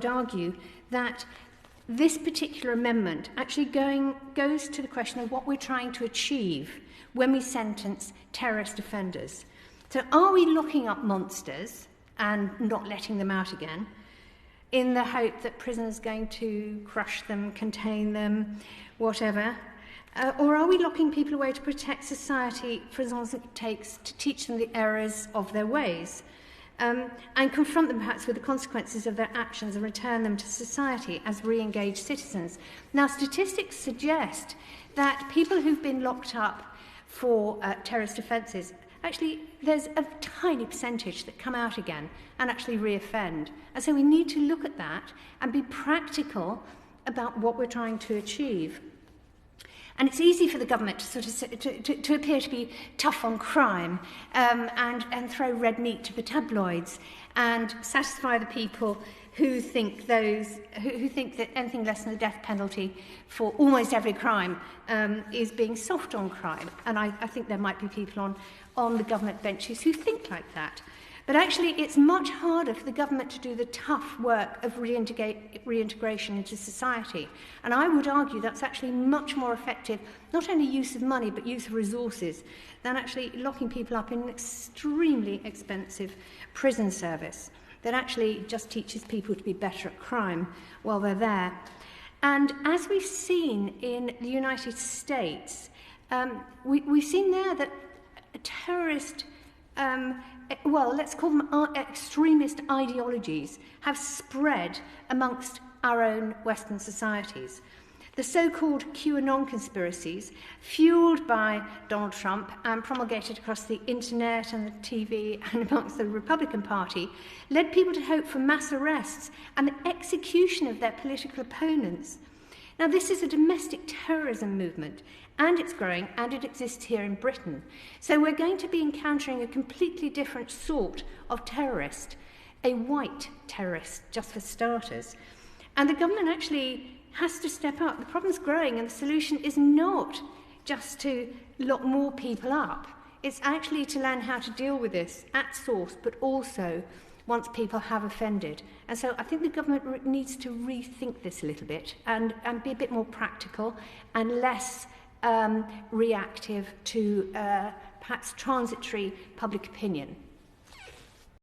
argue that this particular amendment actually goes to the question of what we're trying to achieve when we sentence terrorist offenders. So are we locking up monsters and not letting them out again in the hope that prisoners are going to crush them, contain them, whatever? Or are we locking people away to protect society for as long as it takes to teach them the errors of their ways? And confront them perhaps with the consequences of their actions and return them to society as re-engaged citizens. Now, statistics suggest that people who've been locked up for terrorist offences, actually there's a tiny percentage that come out again and actually re-offend. And so we need to look at that and be practical about what we're trying to achieve. And it's easy for the government to sort of to appear to be tough on crime and throw red meat to the tabloids and satisfy the people who think that anything less than the death penalty for almost every crime is being soft on crime. And I think there might be people on the government benches who think like that. But actually, it's much harder for the government to do the tough work of reintegration into society. And I would argue that's actually much more effective, not only use of money, but use of resources, than actually locking people up in an extremely expensive prison service that actually just teaches people to be better at crime while they're there. And as we've seen in the United States, we've seen there that a terrorist well, let's call them extremist ideologies, have spread amongst our own Western societies. The so-called QAnon conspiracies, fueled by Donald Trump and promulgated across the internet and the TV and amongst the Republican Party, led people to hope for mass arrests and the execution of their political opponents. Now, this is a domestic terrorism movement, and it's growing, and it exists here in Britain. So we're going to be encountering a completely different sort of terrorist, a white terrorist, just for starters. And the government actually has to step up. The problem's growing, and the solution is not just to lock more people up. It's actually to learn how to deal with this at source, but also once people have offended. And so I think the government needs to rethink this a little bit and be a bit more practical and less reactive to perhaps transitory public opinion.